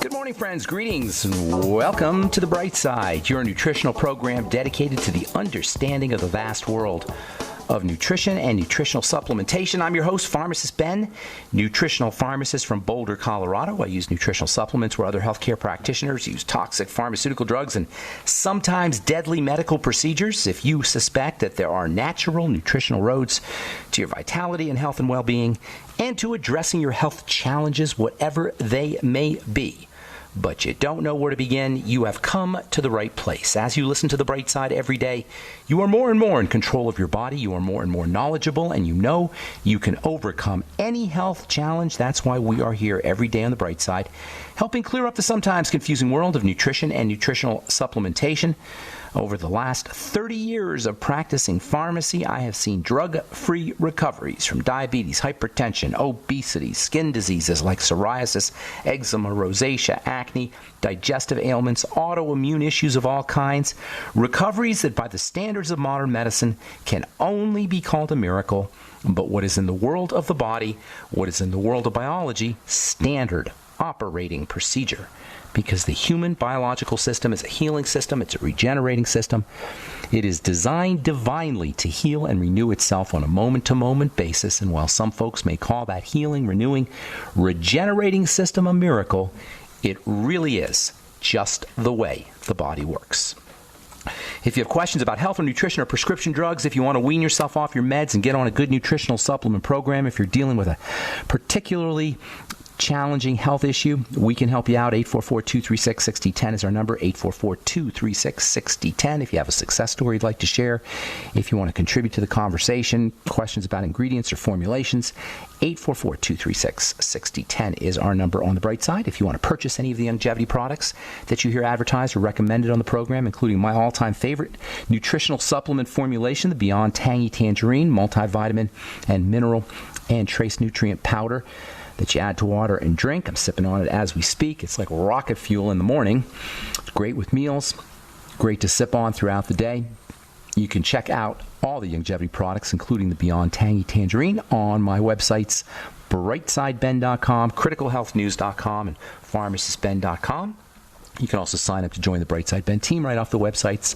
Good morning, friends. Greetings and welcome to The Bright Side, your nutritional program dedicated to the understanding of the vast world of nutrition and nutritional supplementation. I'm your host, Pharmacist Ben, nutritional pharmacist from Boulder, Colorado. I use nutritional supplements where other healthcare practitioners use toxic pharmaceutical drugs and sometimes deadly medical procedures. If you suspect that there are natural nutritional roads to your vitality and health and well-being and to addressing your health challenges, whatever they may be, but you don't know where to begin, you have come to the right place. As you listen to The Bright Side every day, you are more and more in control of your body, you are more and more knowledgeable, and you know you can overcome any health challenge. That's why we are here every day on The Bright Side, helping clear up the sometimes confusing world of nutrition and nutritional supplementation. Over the last 30 years of practicing pharmacy, I have seen drug-free recoveries from diabetes, hypertension, obesity, skin diseases like psoriasis, eczema, rosacea, acne, digestive ailments, autoimmune issues of all kinds. Recoveries that by the standards of modern medicine can only be called a miracle, but what is in the world of the body, what is in the world of biology, standard operating procedure. Because the human biological system is a healing system, it's a regenerating system. It is designed divinely to heal and renew itself on a moment-to-moment basis, and while some folks may call that healing, renewing, regenerating system a miracle, it really is just the way the body works. If you have questions about health or nutrition or prescription drugs, if you want to wean yourself off your meds and get on a good nutritional supplement program, if you're dealing with a particularly challenging health issue, we can help you out. 844-236-6010 is our number, 844-236-6010. If you have a success story you'd like to share, if you want to contribute to the conversation, questions about ingredients or formulations, 844-236-6010 is our number on The Bright Side. If you want to purchase any of the longevity products that you hear advertised or recommended on the program, including my all-time favorite nutritional supplement formulation, the Beyond Tangy Tangerine, multivitamin and mineral and trace nutrient powder that you add to water and drink. I'm sipping on it as we speak. It's like rocket fuel in the morning. It's great with meals, great to sip on throughout the day. You can check out all the longevity products, including the Beyond Tangy Tangerine, on my websites, brightsideben.com, criticalhealthnews.com, and pharmacistben.com. You can also sign up to join the Brightside Ben team right off the websites,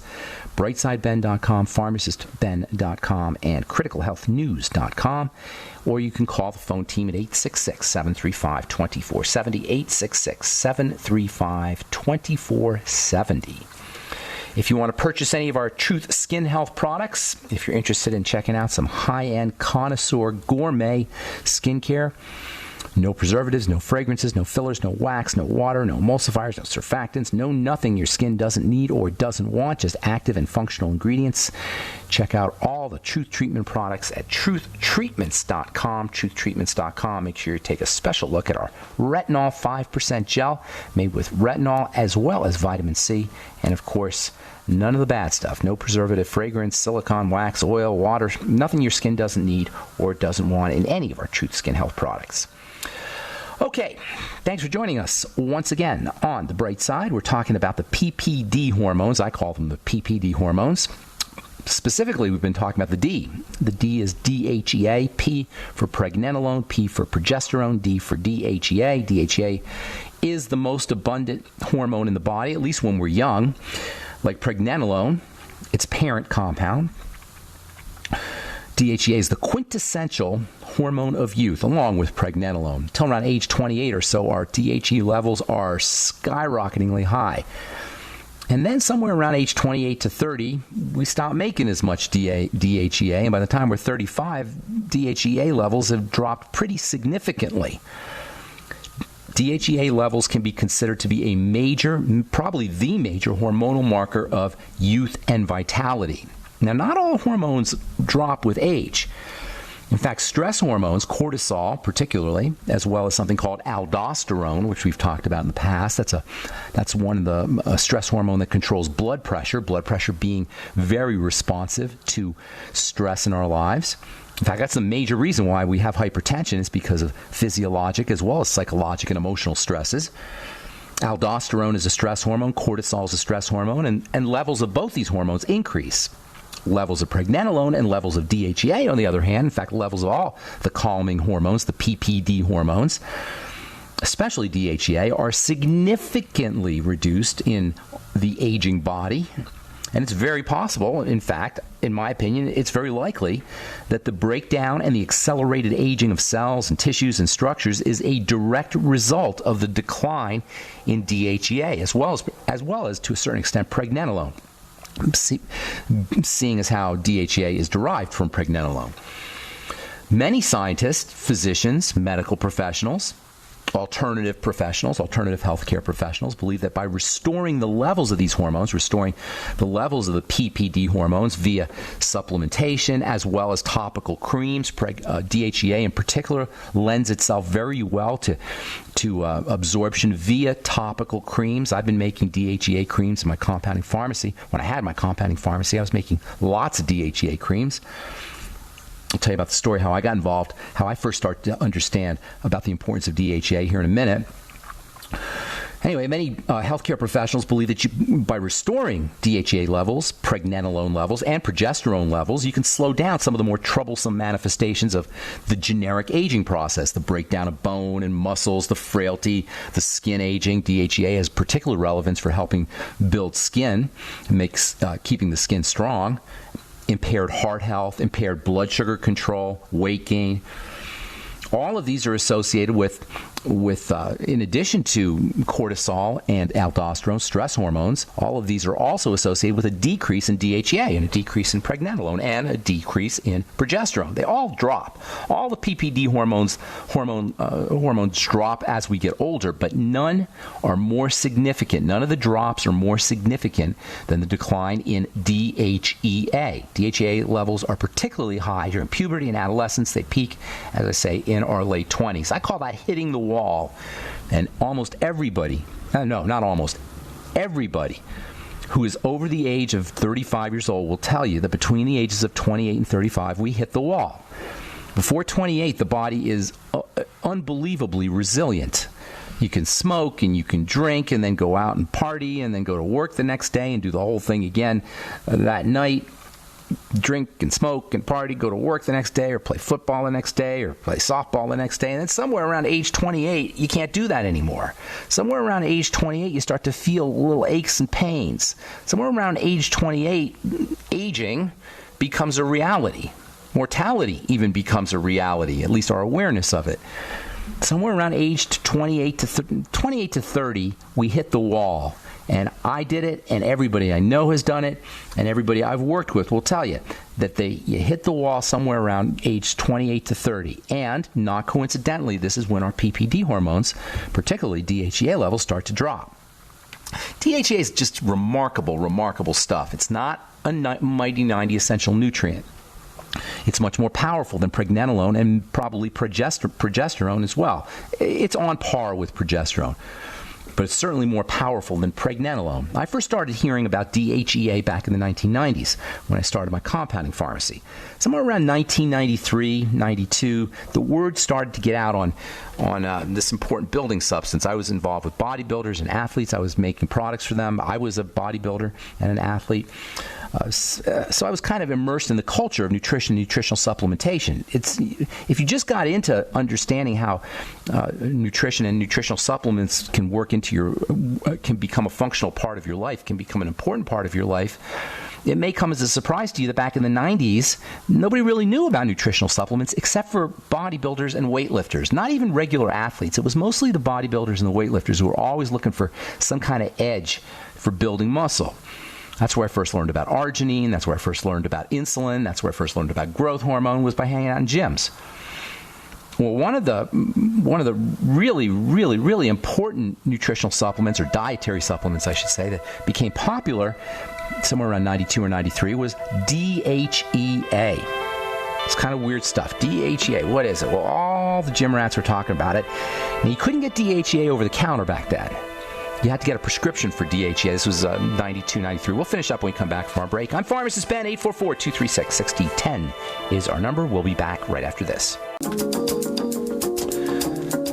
brightsideben.com, pharmacistben.com, and criticalhealthnews.com. Or you can call the phone team at 866-735-2470, 866-735-2470. If you want to purchase any of our Truth Skin Health products, if you're interested in checking out some high-end connoisseur gourmet skincare, no preservatives, no fragrances, no fillers, no wax, no water, no emulsifiers, no surfactants, no nothing your skin doesn't need or doesn't want, just active and functional ingredients. Check out all the Truth Treatment products at truthtreatments.com, truthtreatments.com. Make sure you take a special look at our retinol 5% gel made with retinol as well as vitamin C. And of course, none of the bad stuff. No preservative, fragrance, silicone, wax, oil, water, nothing your skin doesn't need or doesn't want in any of our Truth Skin Health products. Okay, thanks for joining us once again on The Bright Side. We're talking about the PPD hormones. I call them the PPD hormones. Specifically, we've been talking about the D. The D is DHEA, P for pregnenolone, P for progesterone, D for DHEA. DHEA is the most abundant hormone in the body, at least when we're young. Like pregnenolone, its parent compound. DHEA is the quintessential hormone of youth, along with pregnenolone. Until around age 28 or so, our DHEA levels are skyrocketingly high. And then somewhere around age 28 to 30, we stop making as much DHEA. And by the time we're 35, DHEA levels have dropped pretty significantly. DHEA levels can be considered to be a major, probably the major hormonal marker of youth and vitality. Now, not all hormones drop with age. In fact, stress hormones, cortisol particularly, as well as something called aldosterone, which we've talked about in the past. That's one of the stress hormone that controls blood pressure being very responsive to stress in our lives. In fact, that's the major reason why we have hypertension is because of physiologic as well as psychological and emotional stresses. Aldosterone is a stress hormone, cortisol is a stress hormone, and levels of both these hormones increase. Levels of pregnenolone and levels of DHEA, on the other hand, in fact, levels of all the calming hormones, the PPD hormones, especially DHEA, are significantly reduced in the aging body. And it's very possible, in fact, in my opinion, it's very likely that the breakdown and the accelerated aging of cells and tissues and structures is a direct result of the decline in DHEA, as well as to a certain extent pregnenolone, seeing as how DHEA is derived from pregnenolone. Many scientists, physicians, medical professionals, alternative healthcare professionals believe that by restoring the levels of these hormones, restoring the levels of the PPD hormones via supplementation as well as topical creams, DHEA in particular lends itself very well to absorption via topical creams. I've been making DHEA creams in my compounding pharmacy. When I had my compounding pharmacy, I was making lots of DHEA creams. I'll tell you about the story, how I got involved, how I first started to understand about the importance of DHEA here in a minute. Anyway, many healthcare professionals believe that by restoring DHEA levels, pregnenolone levels, and progesterone levels, you can slow down some of the more troublesome manifestations of the generic aging process, the breakdown of bone and muscles, the frailty, the skin aging. DHEA has particular relevance for helping build skin, keeping the skin strong. Impaired heart health, impaired blood sugar control, weight gain. All of these are associated with in addition to cortisol and aldosterone, stress hormones, all of these are also associated with a decrease in DHEA and a decrease in pregnenolone and a decrease in progesterone. They all drop. All the PPD hormones drop as we get older, but none are more significant. None of the drops are more significant than the decline in DHEA. DHEA levels are particularly high during puberty and adolescence. They peak, as I say, in our late 20s. I call that hitting the wall. And almost everybody, not almost, everybody who is over the age of 35 years old will tell you that between the ages of 28 and 35, we hit the wall. Before 28, the body is unbelievably resilient. You can smoke and you can drink and then go out and party and then go to work the next day and do the whole thing again that night. Drink and smoke and party, go to work the next day or play football the next day or play softball the next day. And then somewhere around age 28, you can't do that anymore. Somewhere around age 28, you start to feel little aches and pains. Somewhere around age 28, aging becomes a reality. Mortality even becomes a reality, at least our awareness of it. Somewhere around age 28 to 30, we hit the wall. And I did it, and everybody I know has done it, and everybody I've worked with will tell you that you hit the wall somewhere around age 28 to 30. And not coincidentally, this is when our PPD hormones, particularly DHEA levels, start to drop. DHEA is just remarkable stuff. It's not a mighty 90 essential nutrient. It's much more powerful than pregnenolone and probably progesterone as well. It's on par with progesterone, but it's certainly more powerful than pregnenolone. I first started hearing about DHEA back in the 1990s when I started my compounding pharmacy. Somewhere around 1993, 92, the word started to get out on this important building substance. I was involved with bodybuilders and athletes. I was making products for them. I was a bodybuilder and an athlete. So I was kind of immersed in the culture of nutrition and nutritional supplementation. If you just got into understanding how nutrition and nutritional supplements can work can become a functional part of your life, can become an important part of your life, it may come as a surprise to you that back in the 90s, nobody really knew about nutritional supplements except for bodybuilders and weightlifters, not even regular athletes. It was mostly the bodybuilders and the weightlifters who were always looking for some kind of edge for building muscle. That's where I first learned about arginine. That's where I first learned about insulin. That's where I first learned about growth hormone, was by hanging out in gyms. Well, one of the really important nutritional supplements, or dietary supplements, I should say, that became popular somewhere around 92 or 93 was DHEA. It's kind of weird stuff. DHEA, what is it? Well, all the gym rats were talking about it. And you couldn't get DHEA over the counter back then. You had to get a prescription for DHEA. This was 92, 93. We'll finish up when we come back from our break. I'm Pharmacist Ben. 844-236-6010 is our number. We'll be back right after this.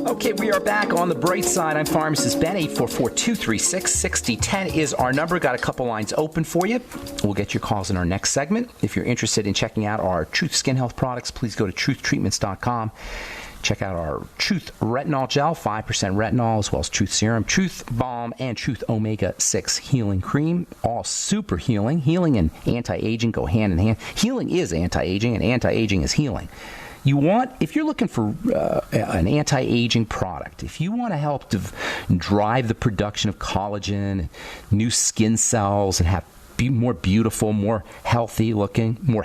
Okay, we are back on the bright side. I'm Pharmacist Ben. 844-236-6010 is our number. Got a couple lines open for you. We'll get your calls in our next segment. If you're interested in checking out our Truth Skin Health products, please go to truthtreatments.com. Check out our Truth Retinol Gel, 5% retinol, as well as Truth Serum, Truth Balm, and Truth Omega-6 Healing Cream. All super healing. Healing and anti-aging go hand in hand. Healing is anti-aging, and anti-aging is healing. If you're looking for an anti-aging product, if you want to help drive the production of collagen, and new skin cells, and be more beautiful, more healthy looking, more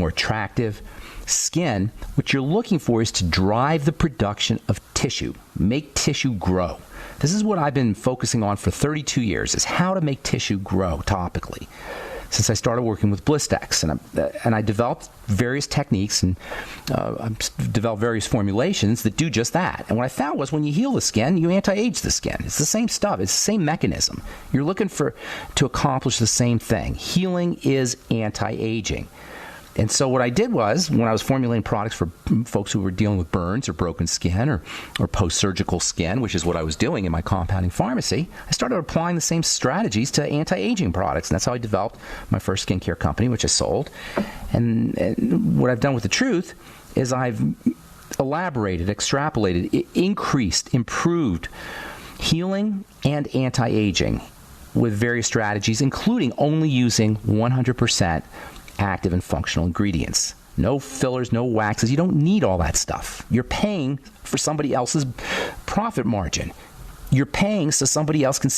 attractive skin, what you're looking for is to drive the production of tissue, make tissue grow. This is what I've been focusing on for 32 years, is how to make tissue grow topically. Since I started working with Blistex, and I developed various techniques and I've developed various formulations that do just that. And what I found was when you heal the skin, you anti-age the skin. It's the same stuff. It's the same mechanism. You're looking to accomplish the same thing. Healing is anti-aging. And so what I did was, when I was formulating products for folks who were dealing with burns or broken skin or post-surgical skin, which is what I was doing in my compounding pharmacy, I started applying the same strategies to anti-aging products. And that's how I developed my first skincare company, which I sold. And what I've done with the Truth is I've elaborated, extrapolated, increased, improved healing and anti-aging with various strategies, including only using 100% active and functional ingredients. No fillers, no waxes. You don't need all that stuff. You're paying for somebody else's profit margin. You're paying so somebody else can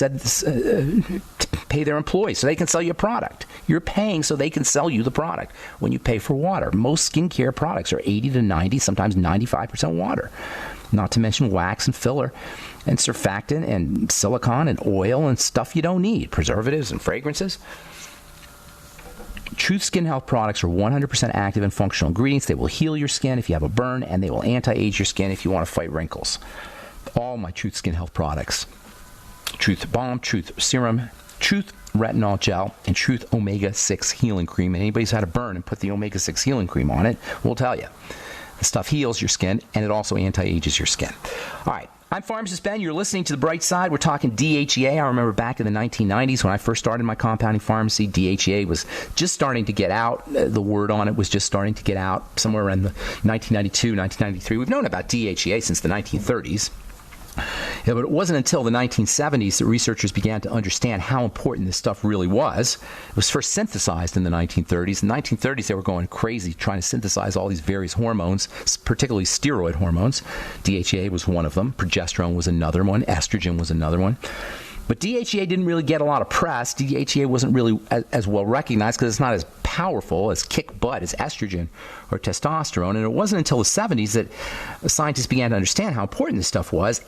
pay their employees so they can sell you a product. You're paying so they can sell you the product when you pay for water. Most skincare products are 80 to 90, sometimes 95% water. Not to mention wax and filler and surfactant and silicone and oil and stuff you don't need, preservatives and fragrances. Truth Skin Health products are 100% active and functional ingredients. They will heal your skin if you have a burn, and they will anti-age your skin if you want to fight wrinkles. All my Truth Skin Health products, Truth Balm, Truth Serum, Truth Retinol Gel, and Truth Omega-6 Healing Cream. And anybody who's had a burn and put the Omega-6 Healing Cream on it will tell you. The stuff heals your skin, and it also anti-ages your skin. All right. I'm Pharmacist Ben. You're listening to The Bright Side. We're talking DHEA. I remember back in the 1990s when I first started my compounding pharmacy, DHEA was just starting to get out. The word on it was just starting to get out somewhere around the 1992, 1993. We've known about DHEA since the 1930s. Yeah, but it wasn't until the 1970s that researchers began to understand how important this stuff really was. It was first synthesized in the 1930s. In the 1930s, they were going crazy trying to synthesize all these various hormones, particularly steroid hormones. DHEA was one of them. Progesterone was another one. Estrogen was another one. But DHEA didn't really get a lot of press. DHEA wasn't really as well recognized because it's not as powerful, as kick butt as estrogen or testosterone. And it wasn't until the 70s that scientists began to understand how important this stuff was.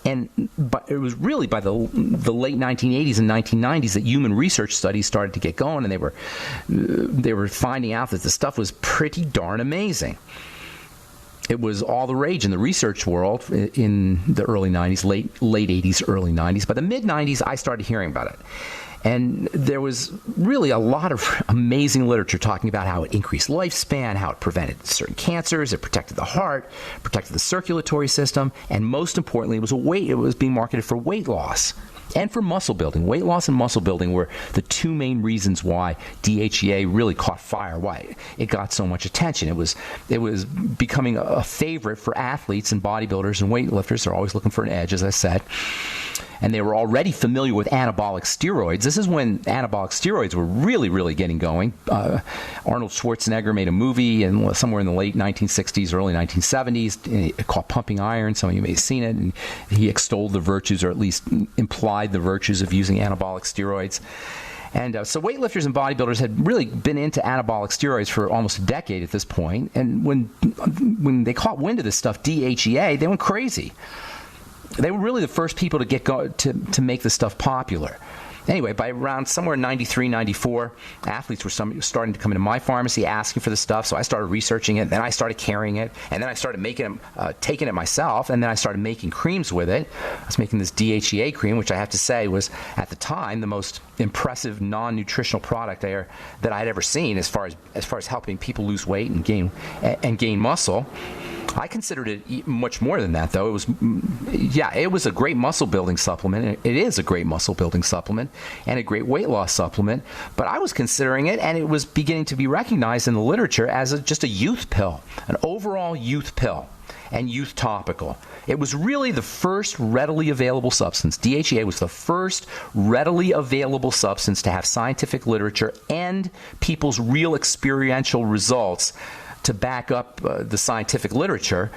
But it was really by the late 1980s and 1990s that human research studies started to get going, and they were finding out that the stuff was pretty darn amazing. It was all the rage in the research world in the early 90s, late 80s, early 90s. By the mid-90s, I started hearing about it. And there was really a lot of amazing literature talking about how it increased lifespan, how it prevented certain cancers, it protected the heart, protected the circulatory system, and most importantly, it was being marketed for weight loss and for muscle building. Weight loss and muscle building were the two main reasons why DHEA really caught fire, why it got so much attention. It was becoming a favorite for athletes and bodybuilders and weightlifters. They're always looking for an edge, as I said. And they were already familiar with anabolic steroids. This is when anabolic steroids were really, really getting going. Arnold Schwarzenegger made a movie somewhere in the late 1960s, early 1970s called Pumping Iron. Some of you may have seen it. And he extolled the virtues, or at least implied the virtues, of using anabolic steroids. And so weightlifters and bodybuilders had really been into anabolic steroids for almost a decade at this point. And when they caught wind of this stuff, DHEA, they went crazy. They were really the first people to make this stuff popular. Anyway, by around somewhere in 93, 94, athletes were starting to come into my pharmacy asking for the stuff, so I started researching it, then I started carrying it, and then I started taking it myself, and then I started making creams with it. I was making this DHEA cream, which I have to say was, at the time, the most impressive non-nutritional product that I had ever seen as far as helping people lose weight and gain muscle. I considered it much more than that, though. It was a great muscle building supplement. It is a great muscle building supplement and a great weight loss supplement. But I was considering it, and it was beginning to be recognized in the literature as just a youth pill, an overall youth pill and youth topical. It was really the first readily available substance. DHEA was the first readily available substance to have scientific literature and people's real experiential results to back up the scientific literature.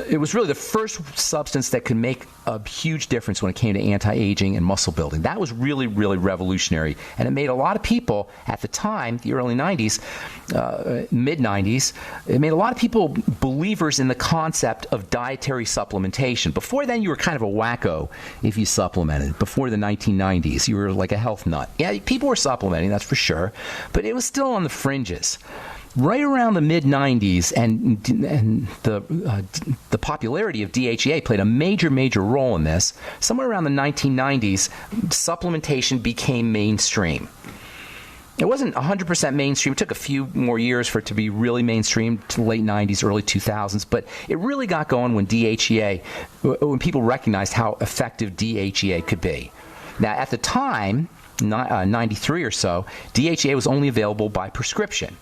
It was really the first substance that could make a huge difference when it came to anti-aging and muscle building. That was really, really revolutionary. And it made a lot of people at the time, the early 90s, mid-90s, it made a lot of people believers in the concept of dietary supplementation. Before then, you were kind of a wacko if you supplemented. Before the 1990s, you were like a health nut. Yeah, people were supplementing, that's for sure. But it was still on the fringes. Right around the mid-90s, and the popularity of DHEA played a major role in this. Somewhere around the 1990s, supplementation became mainstream. It wasn't 100% mainstream. It took a few more years for it to be really mainstream, to the late 90s, early 2000s. But it really got going when when people recognized how effective DHEA could be. Now, at the time, 93 or so, DHEA was only available by prescription.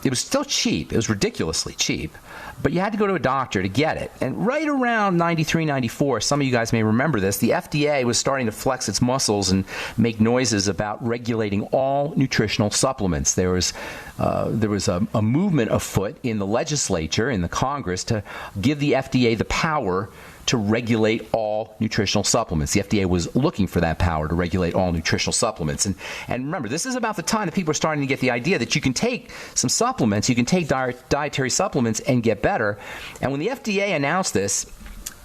It was still cheap. It was ridiculously cheap. But you had to go to a doctor to get it. And right around 93, 94, some of you guys may remember this, the FDA was starting to flex its muscles and make noises about regulating all nutritional supplements. There was a movement afoot in the legislature, in the Congress, to give the FDA the power to regulate all nutritional supplements. The FDA was looking for that power to regulate all nutritional supplements. And remember, this is about the time that people are starting to get the idea that you can take some supplements, you can take dietary supplements and get better. And when the FDA announced this,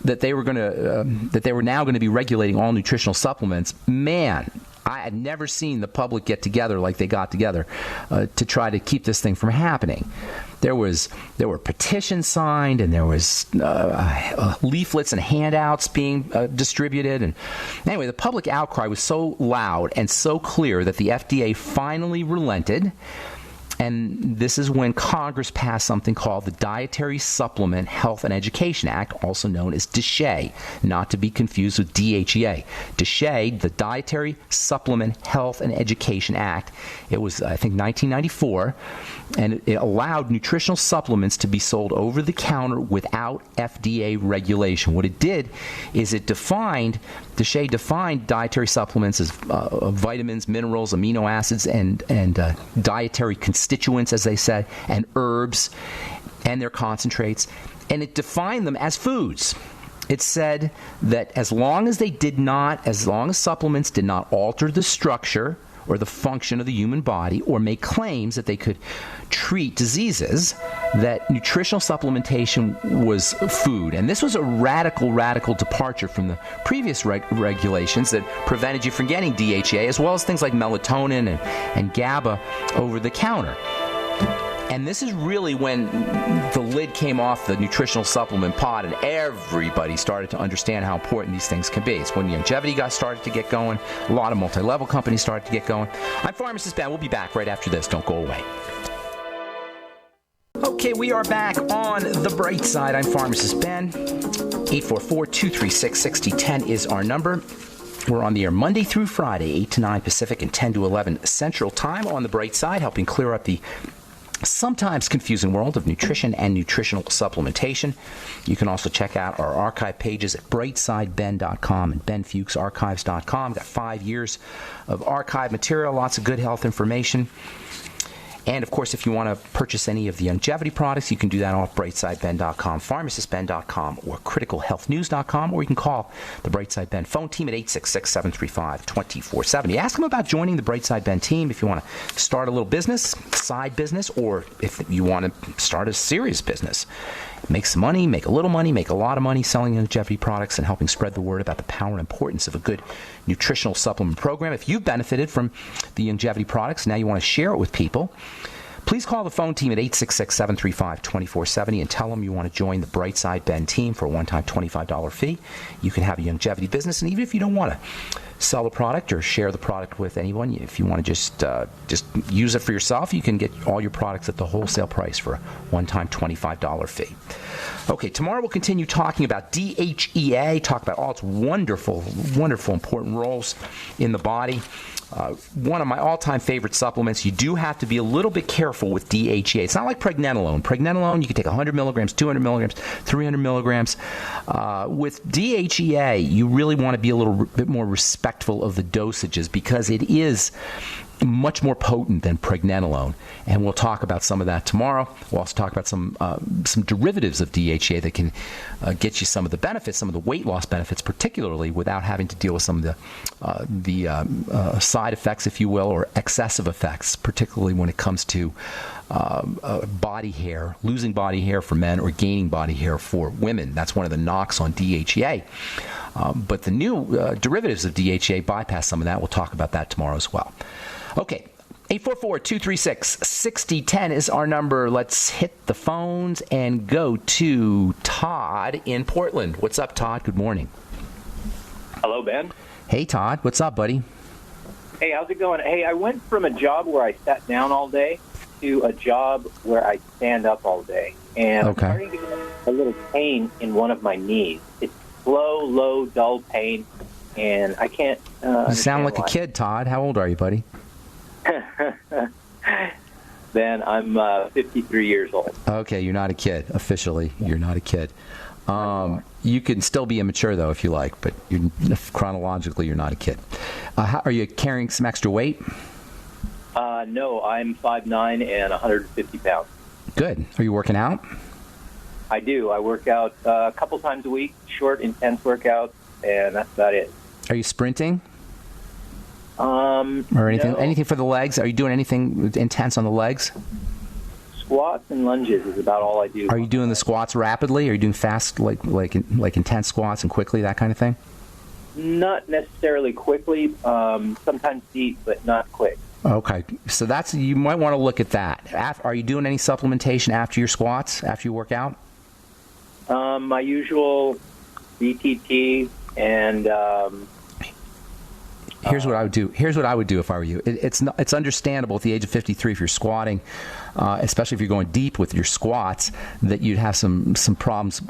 that they were now going to be regulating all nutritional supplements, man, I had never seen the public get together like they got together to try to keep this thing from happening. There were petitions signed, and there was leaflets and handouts being distributed. And anyway, the public outcry was so loud and so clear that the FDA finally relented. And this is when Congress passed something called the Dietary Supplement Health and Education Act, also known as DSHEA, not to be confused with DHEA. DSHEA, the Dietary Supplement Health and Education Act, it was, I think, 1994, and it allowed nutritional supplements to be sold over the counter without FDA regulation. What it did is DSHEA defined dietary supplements as vitamins, minerals, amino acids, and dietary constituents, as they said, and herbs and their concentrates, and it defined them as foods. It said that as long as supplements did not alter the structure or the function of the human body or make claims that they could treat diseases, that nutritional supplementation was food. And this was a radical departure from the previous regulations that prevented you from getting DHEA, as well as things like melatonin and GABA over the counter. And this is really when the lid came off the nutritional supplement pot and everybody started to understand how important these things can be. It's when longevity started to get going. A lot of multi-level companies started to get going. I'm Pharmacist Ben. We'll be back right after this. Don't go away. Okay, we are back on The Bright Side. I'm Pharmacist Ben. 844-236-6010 is our number. We're on the air Monday through Friday, 8 to 9 Pacific and 10 to 11 Central Time on The Bright Side, helping clear up the sometimes confusing world of nutrition and nutritional supplementation. You can also check out our archive pages at brightsideben.com and benfuchsarchives.com. Got 5 years of archive material, lots of good health information. And, of course, if you want to purchase any of the longevity products, you can do that off brightsideben.com, pharmacistben.com, or criticalhealthnews.com, or you can call the Brightside Ben phone team at 866-735-2470. Ask them about joining the Brightside Ben team if you want to start a little business, side business, or if you want to start a serious business. Make some money, make a little money, make a lot of money selling longevity products and helping spread the word about the power and importance of a good nutritional supplement program. If you've benefited from the longevity products, now you want to share it with people, please call the phone team at 866-735-2470 and tell them you want to join the Brightside Ben team for a one-time $25 fee. You can have a longevity business, and even if you don't want to sell the product or share the product with anyone, if you want to just use it for yourself, you can get all your products at the wholesale price for a one-time $25 fee. Okay, tomorrow we'll continue talking about DHEA, talk about all its wonderful, wonderful, important roles in the body. One of my all-time favorite supplements. You do have to be a little bit careful with DHEA. It's not like pregnenolone. Pregnenolone, you can take 100 milligrams, 200 milligrams, 300 milligrams. With DHEA, you really want to be a little bit more respectful of the dosages because it is much more potent than pregnenolone, and we'll talk about some of that tomorrow. We'll also talk about some derivatives of DHEA that can get you some of the benefits, some of the weight loss benefits, particularly without having to deal with some of the side effects, if you will, or excessive effects, particularly when it comes to body hair, losing body hair for men or gaining body hair for women. That's one of the knocks on DHEA. But the new derivatives of DHEA bypass some of that. We'll talk about that tomorrow as well. Okay, 844-236-6010 is our number. Let's hit the phones and go to Todd in Portland. What's up, Todd? Good morning. Hello, Ben. Hey, Todd. What's up, buddy? Hey, how's it going? Hey, I went from a job where I sat down all day to a job where I stand up all day. And I'm starting to get a little pain in one of my knees. It's slow, low, dull pain, and I can't You sound like a kid, Todd. How old are you, buddy? Ben, I'm 53 years old. Okay, you're not a kid. Officially, you're not a kid. You can still be immature, though, if you like, but chronologically, you're not a kid. Are you carrying some extra weight? No, I'm 5'9" and 150 pounds. Good. Are you working out? I do. I work out a couple times a week, short, intense workouts, and that's about it. Are you sprinting? Or anything for the legs? Are you doing anything intense on the legs? Squats and lunges is about all I do. Are you doing the squats rapidly? Are you doing fast, like intense squats and quickly, that kind of thing? Not necessarily quickly. Sometimes deep, but not quick. Okay, so you might want to look at that. Are you doing any supplementation after your squats, after you work out? My usual BTT and. Here's what I would do. Here's what I would do if I were you. It's understandable at the age of 53 if you're squatting, especially if you're going deep with your squats, that you'd have some problems.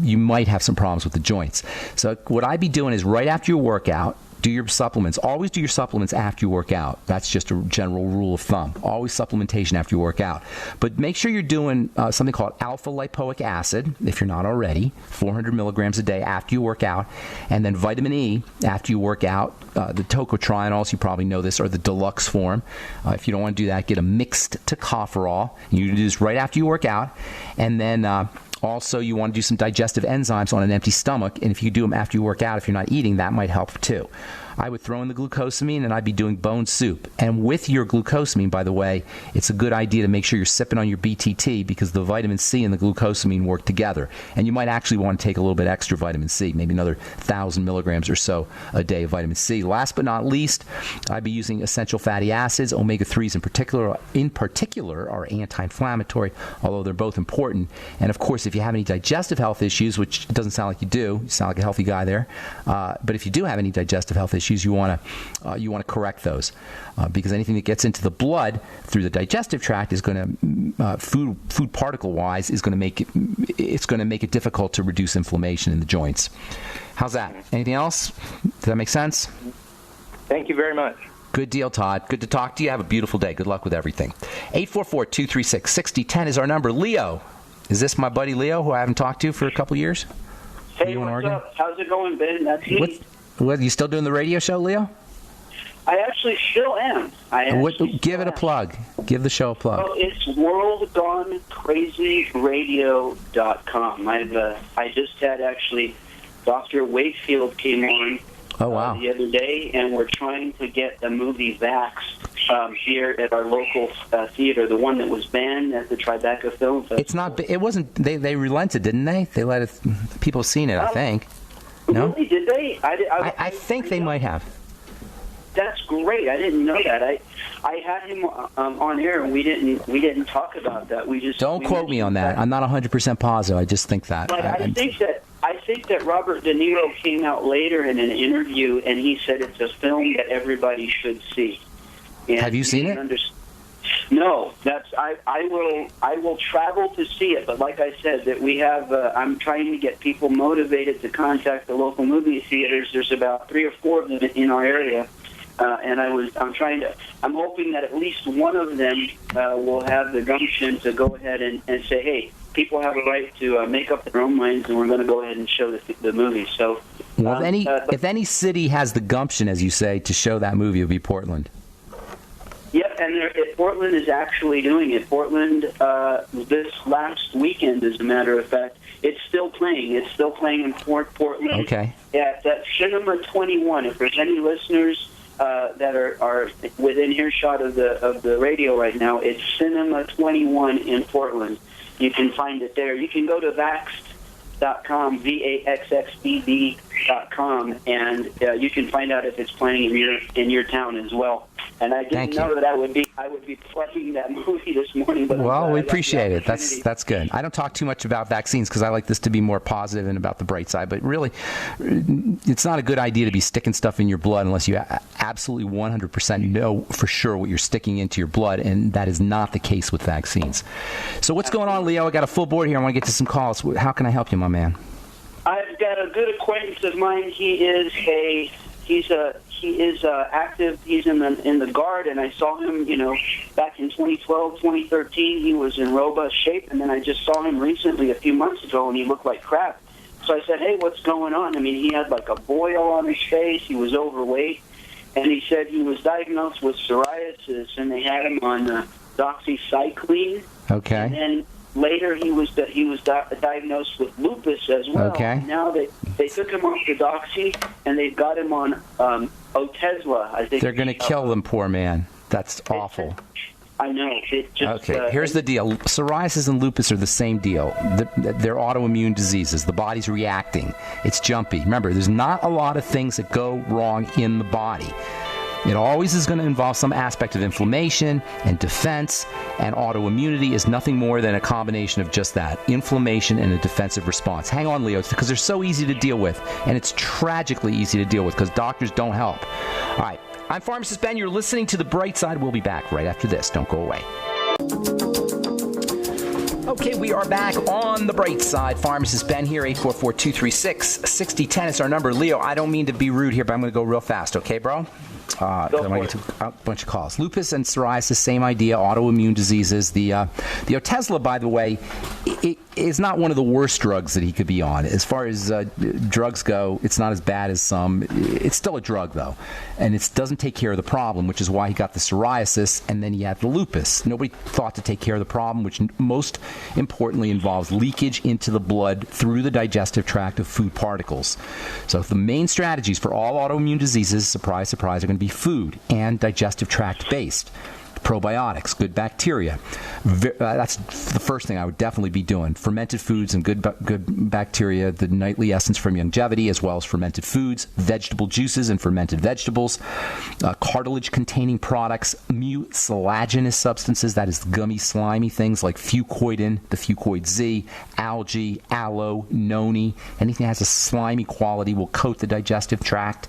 You might have some problems with the joints. So what I'd be doing is right after your workout, do your supplements. Always do your supplements after you work out. That's just a general rule of thumb. Always supplementation after you work out. But make sure you're doing something called alpha lipoic acid, if you're not already, 400 milligrams a day after you work out, and then vitamin E after you work out. The tocotrienols, you probably know this, are the deluxe form. If you don't want to do that, get a mixed tocopherol. You do this right after you work out, and then also, you want to do some digestive enzymes on an empty stomach, and if you do them after you work out, if you're not eating, that might help too. I would throw in the glucosamine, and I'd be doing bone soup. And with your glucosamine, by the way, it's a good idea to make sure you're sipping on your BTT because the vitamin C and the glucosamine work together. And you might actually want to take a little bit extra vitamin C, maybe another 1,000 milligrams or so a day of vitamin C. Last but not least, I'd be using essential fatty acids. Omega-3s in particular are anti-inflammatory, although they're both important. And of course, if you have any digestive health issues, which it doesn't sound like you do, you sound like a healthy guy there, but if you do have any digestive health issues, you want to correct those because anything that gets into the blood through the digestive tract is going to food particle wise is going to make it difficult to reduce inflammation in the joints. How's that? Anything else? Does that make sense? Thank you very much. Good deal, Todd. Good to talk to you. Have a beautiful day. Good luck with everything. 844-236-6010 is our number. Leo, is this my buddy Leo who I haven't talked to for a couple years? Hey, what's up? How's it going, Ben? That's me. What, you still doing the radio show, Leo? I actually still am. Give it a plug. Give the show a plug. Well, it's worldgonecrazyradio.com. I just had actually Dr. Wakefield came on the other day, and we're trying to get the movie Vax here at our local theater, the one that was banned at the Tribeca Film Festival. It's not. It wasn't. They relented, didn't they? They let it. People have seen it. I think. No? Really? Did they? I think they might have. that's great. I didn't know that. I had him on air, and we didn't talk about that. Don't quote me on that. I'm not 100% positive. I just think that. But I think that Robert De Niro came out later in an interview, and he said it's a film that everybody should see. And have you seen it? No, I will travel to see it, but like I said, that we have. I'm trying to get people motivated to contact the local movie theaters. There's about 3 or 4 of them in our area, and I'm hoping that at least one of them will have the gumption to go ahead and say, hey, people have a right to make up their own minds, and we're going to go ahead and show the movie. So, well, if any city has the gumption, as you say, to show that movie, it would be Portland. Yep, and Portland is actually doing it. Portland, this last weekend, as a matter of fact, it's still playing. It's still playing in Portland. Okay. Yeah, that's Cinema 21. If there's any listeners that are within earshot of the radio right now, it's Cinema 21 in Portland. You can find it there. You can go to Vaxxed.com, VAXXBD.com, and you can find out if it's playing in your town as well. And I didn't know that I would be plugging that movie this morning. But well, we appreciate it. That's good. I don't talk too much about vaccines because I like this to be more positive and about the bright side. But really, it's not a good idea to be sticking stuff in your blood unless you absolutely 100% know for sure what you're sticking into your blood, and that is not the case with vaccines. So what's going on, Leo? I got a full board here. I want to get to some calls. How can I help you, my man? I've got a good acquaintance of mine. He is active. He's in the Guard, and I saw him, back in 2012, 2013. He was in robust shape, and then I just saw him recently a few months ago, and he looked like crap. So I said, hey, what's going on? I mean, he had like a boil on his face. He was overweight, and he said he was diagnosed with psoriasis, and they had him on doxycycline. Okay. And then later, he was diagnosed with lupus as well. Okay. Now they took him off the doxy, and they've got him on Otezla. I think they're going to kill them, poor man. That's awful. I know. Okay, here's the deal. Psoriasis and lupus are the same deal. They're autoimmune diseases. The body's reacting. It's jumpy. Remember, there's not a lot of things that go wrong in the body. It always is going to involve some aspect of inflammation and defense, and autoimmunity is nothing more than a combination of just that, inflammation and a defensive response. Hang on, Leo, because they're so easy to deal with, and it's tragically easy to deal with because doctors don't help. All right, I'm Pharmacist Ben. You're listening to The Bright Side. We'll be back right after this. Don't go away. Okay, we are back on The Bright Side. Pharmacist Ben here, 844-236-6010 is our number. Leo, I don't mean to be rude here, but I'm going to go real fast, okay, bro? I want to get to a bunch of calls. Lupus and psoriasis, same idea, autoimmune diseases. The Otezla, by the way, it is not one of the worst drugs that he could be on. As far as drugs go, it's not as bad as some. It's still a drug, though, and it doesn't take care of the problem, which is why he got the psoriasis, and then he had the lupus. Nobody thought to take care of the problem, which most importantly involves leakage into the blood through the digestive tract of food particles. So the main strategies for all autoimmune diseases, surprise, surprise, are going to be food and digestive tract based. Probiotics, good bacteria. That's the first thing I would definitely be doing. Fermented foods and good bacteria, the nightly essence from Youngevity, as well as fermented foods, vegetable juices and fermented vegetables, cartilage-containing products, mucilaginous substances, that is gummy, slimy things like fucoidin, the Fucoid Z, algae, aloe, noni. Anything that has a slimy quality will coat the digestive tract.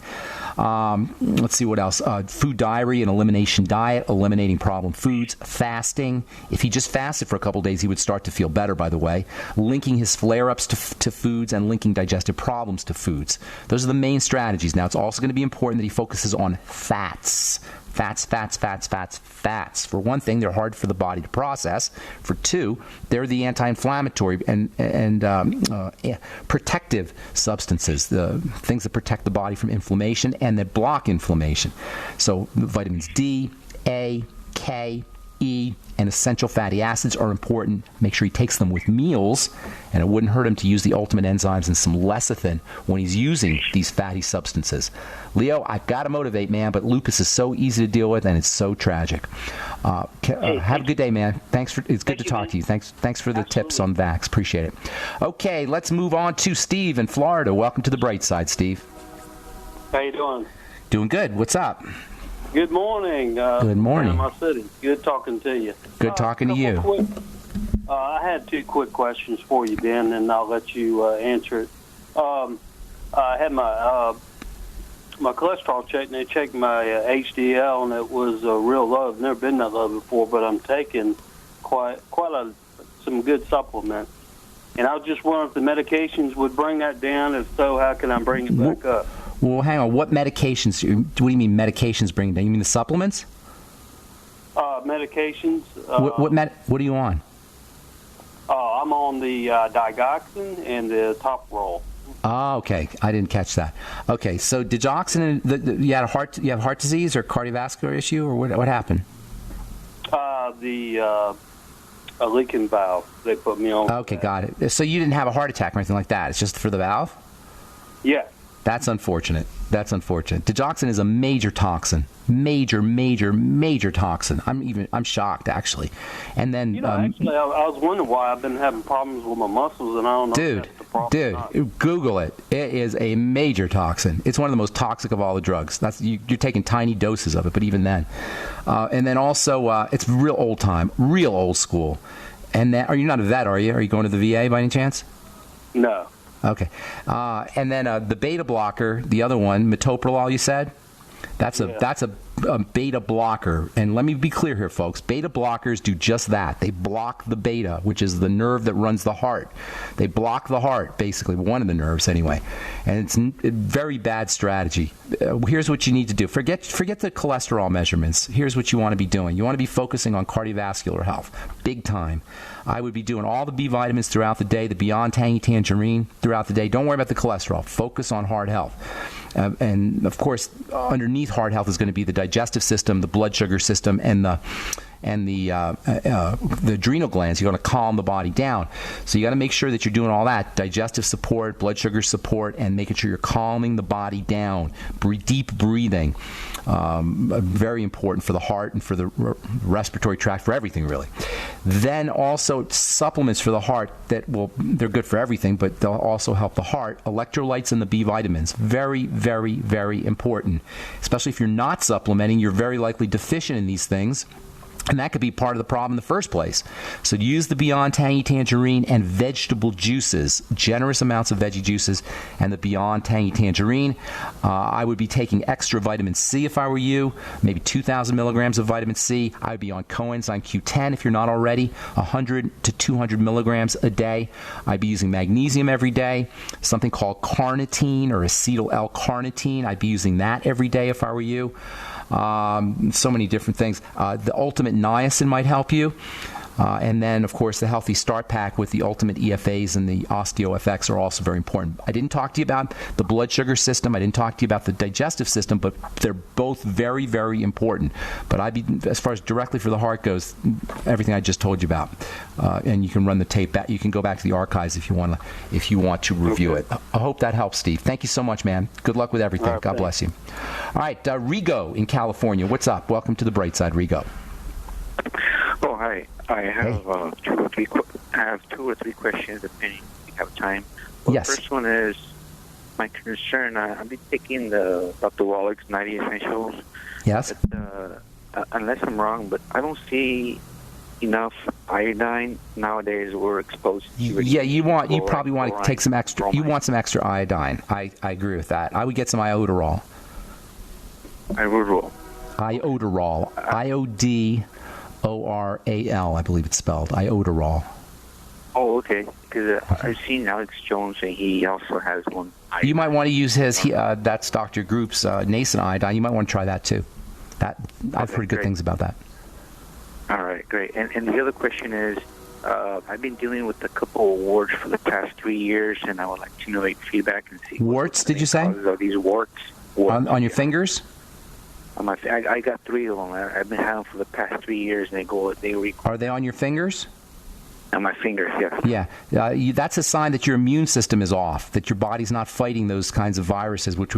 Let's see what else. Food diary and elimination diet, eliminating problem foods, fasting. If he just fasted for a couple days, he would start to feel better, by the way. Linking his flare-ups to foods and linking digestive problems to foods. Those are the main strategies. Now, it's also going to be important that he focuses on fats. Fats. For one thing, they're hard for the body to process. For two, they're the anti-inflammatory and protective substances, the things that protect the body from inflammation and that block inflammation. So vitamins D, A, K, E, and essential fatty acids are important. Make sure he takes them with meals, and it wouldn't hurt him to use the ultimate enzymes and some lecithin when he's using these fatty substances. Leo, I've got to motivate, man, but lupus is so easy to deal with, and it's so tragic. Have a good day, man. It's good to talk to you. Thanks for the tips on Vax. Appreciate it. Okay, let's move on to Steve in Florida. Welcome to the Bright Side, Steve. How you doing? Doing good. What's up? Good morning. Good morning. Panama City. Good talking to you. Good talking to you. I had 2 quick questions for you, Ben, and I'll let you answer it. I had my cholesterol checked, and they checked my HDL, and it was real low. I've never been that low before, but I'm taking some good supplements. And I was just wondering if the medications would bring that down. If so, how can I bring it back up? Well, hang on. What medications? What do you mean medications bring it down? You mean the supplements? Medications. What are you on? I'm on the digoxin and the top roll. Oh, okay. I didn't catch that. Okay, so digoxin. You have heart disease or cardiovascular issue, or what happened? A leaking valve. They put me on. Okay, got it. So you didn't have a heart attack or anything like that. It's just for the valve? Yeah. That's unfortunate. Digoxin is a major toxin. Major toxin. I'm shocked, actually. And then, actually, I was wondering why I've been having problems with my muscles, and I don't know if that's the problem. Google it. It is a major toxin. It's one of the most toxic of all the drugs. You're taking tiny doses of it, but even then. And then also, it's real old time, real old school. And then, you're not a vet, are you? Are you going to the VA by any chance? No. Okay. And then the beta blocker, the other one, metoprolol, you said? That's a beta blocker. And let me be clear here, folks. Beta blockers do just that. They block the beta, which is the nerve that runs the heart. They block the heart, basically, one of the nerves anyway. And it's a very bad strategy. Here's what you need to do. Forget the cholesterol measurements. Here's what you want to be doing. You want to be focusing on cardiovascular health, big time. I would be doing all the B vitamins throughout the day, the Beyond Tangy Tangerine throughout the day. Don't worry about the cholesterol. Focus on heart health. And, of course, underneath heart health is going to be the digestive system, the blood sugar system, and the adrenal glands. You're going to calm the body down. So you got to make sure that you're doing all that, digestive support, blood sugar support, and making sure you're calming the body down. Deep breathing. Very important for the heart and for the respiratory tract, for everything, really. Then also supplements for the heart they're good for everything, but they'll also help the heart. Electrolytes and the B vitamins. Very, very, very important. Especially if you're not supplementing, you're very likely deficient in these things. And that could be part of the problem in the first place. So use the Beyond Tangy Tangerine and vegetable juices, generous amounts of veggie juices, and the Beyond Tangy Tangerine. I would be taking extra vitamin C if I were you, maybe 2,000 milligrams of vitamin C. I would be on coenzyme Q10 if you're not already, 100 to 200 milligrams a day. I'd be using magnesium every day, something called carnitine or acetyl L-carnitine. I'd be using that every day if I were you. So many different things. The Ultimate Niacin might help you. And then, of course, the Healthy Start Pack with the Ultimate EFAs and the OsteoFX are also very important. I didn't talk to you about the blood sugar system. I didn't talk to you about the digestive system, but they're both very, very important. But as far as directly for the heart goes, everything I just told you about. And you can run the tape back. You can go back to the archives if you want to review it. I hope that helps, Steve. Thank you so much, man. Good luck with everything. Right, God bless you. All right, Rigo in California. What's up? Welcome to the Bright Side, Rigo. Oh, hi. I have two or three questions, depending if you have time. Well, yes. The first one is my concern. I've been taking the Dr. Wallach's 90 Essentials. Yes. But, unless I'm wrong, but I don't see enough iodine nowadays. We're exposed to. Yeah, you probably want to take some extra. You want some extra iodine. I agree with that. I would get some iodoral. Iodoral. Iodoral, I believe it's spelled. Iodoral. Oh, okay. Because I've seen Alex Jones, and he also has one. You might want to use his. That's Dr. Group's nascent iodine. You might want to try that too. I've heard good things about that. All right, great. And the other question is, I've been dealing with a couple of warts for the past 3 years, and I would like to know your feedback and see. Warts? Did you say? Of these warts on your fingers? I got 3 of them. I've been having them for the past 3 years, and they. Are they on your fingers? On my fingers, yeah. Yeah, that's a sign that your immune system is off, that your body's not fighting those kinds of viruses, which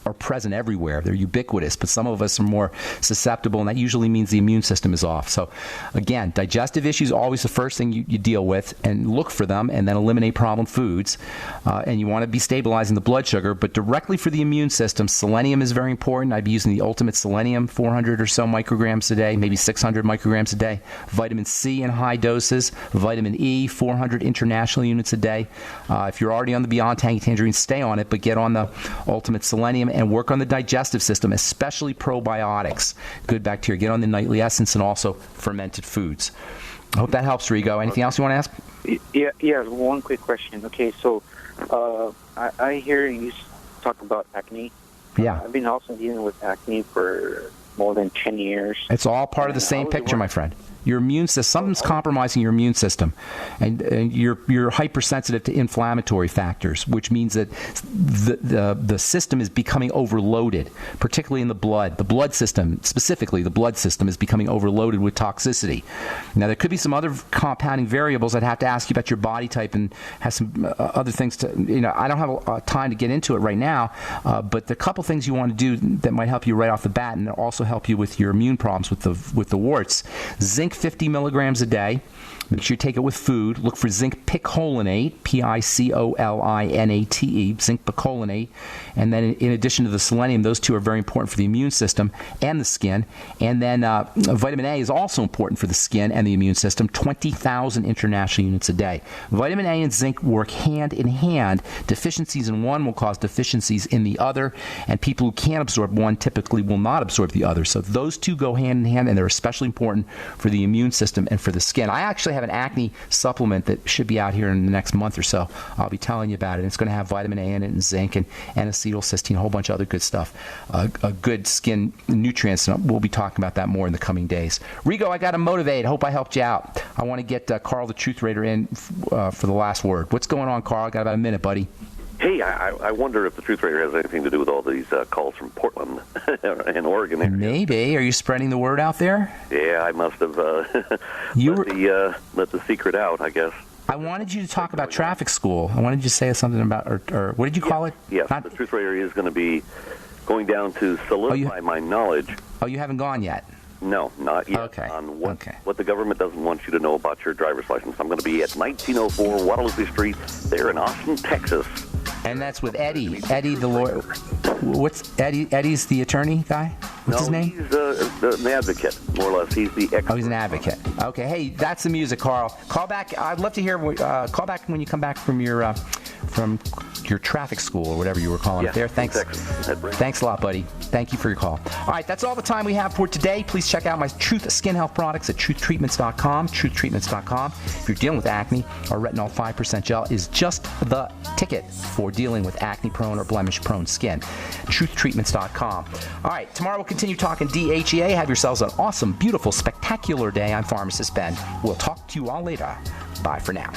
are present everywhere. They're ubiquitous, but some of us are more susceptible, and that usually means the immune system is off. So, again, digestive issues always the first thing you deal with, and look for them, and then eliminate problem foods. And you want to be stabilizing the blood sugar, but directly for the immune system, selenium is very important. I'd be using the Ultimate Selenium, 400 or so micrograms a day, maybe 600 micrograms a day. Vitamin C in high doses. Vitamin E, 400 international units a day. If you're already on the Beyond Tangy Tangerine, stay on it, but get on the Ultimate Selenium and work on the digestive system, especially probiotics, good bacteria. Get on the Nightly Essence and also fermented foods. I hope that helps, Rigo. Anything else you want to ask? Yeah. One quick question. Okay, so I hear you talk about acne. Yeah. I've been also dealing with acne for more than 10 years. It's all part of the same picture, my friend. Your immune system, something's compromising your immune system, and you're hypersensitive to inflammatory factors, which means that the system is becoming overloaded, particularly in the blood. The blood system, specifically, the blood system is becoming overloaded with toxicity. Now, there could be some other compounding variables. I'd have to ask you about your body type and have some other things to, I don't have time to get into it right now, but the couple things you want to do that might help you right off the bat and also help you with your immune problems with the warts. Zinc 50 milligrams a day. Make sure you take it with food. Look for zinc picolinate, Picolinate, zinc picolinate. And then in addition to the selenium, those two are very important for the immune system and the skin. And then vitamin A is also important for the skin and the immune system, 20,000 international units a day. Vitamin A and zinc work hand in hand. Deficiencies in one will cause deficiencies in the other, and people who can't absorb one typically will not absorb the other. So those two go hand in hand, and they're especially important for the immune system and for the skin. I actually have an acne supplement that should be out here in the next month or so. I'll be telling you about it. It's going to have vitamin A in it and zinc and acetylcysteine, a whole bunch of other good stuff, good skin nutrients. And we'll be talking about that more in the coming days. Rigo, I got to motivate. Hope I helped you out. I want to get Carl the Truth Raider in for the last word. What's going on, Carl? I got about a minute, buddy. Hey, I wonder if the Truth Raider has anything to do with all these calls from Portland and Oregon area. Maybe. Are you spreading the word out there? Yeah, I must have let the secret out, I guess. I wanted you to talk about traffic school. I wanted you to say something about, or what did you call it? Yes, the Truth Raider is going to be going down to solidify my knowledge. Oh, you haven't gone yet? No, not yet. Okay. On what the government doesn't want you to know about your driver's license. I'm going to be at 1904 Guadalupe Street there in Austin, Texas. And that's with Eddie. Eddie, the lawyer. What's Eddie? Eddie's the attorney guy? What's his name? He's an advocate, more or less. He's the expert. Oh, he's an advocate. Okay. Hey, that's the music, Carl. Call back. I'd love to hear. Call back when you come back from your traffic school or whatever you were calling it there. Thanks. Thanks a lot, buddy. Thank you for your call. All right, that's all the time we have for today. Please check out my Truth Skin Health products at truthtreatments.com, truthtreatments.com. If you're dealing with acne, our retinol 5% gel is just the ticket for dealing with acne-prone or blemish-prone skin. Truthtreatments.com. All right, tomorrow we'll continue talking DHEA. Have yourselves an awesome, beautiful, spectacular day. I'm Pharmacist Ben. We'll talk to you all later. Bye for now.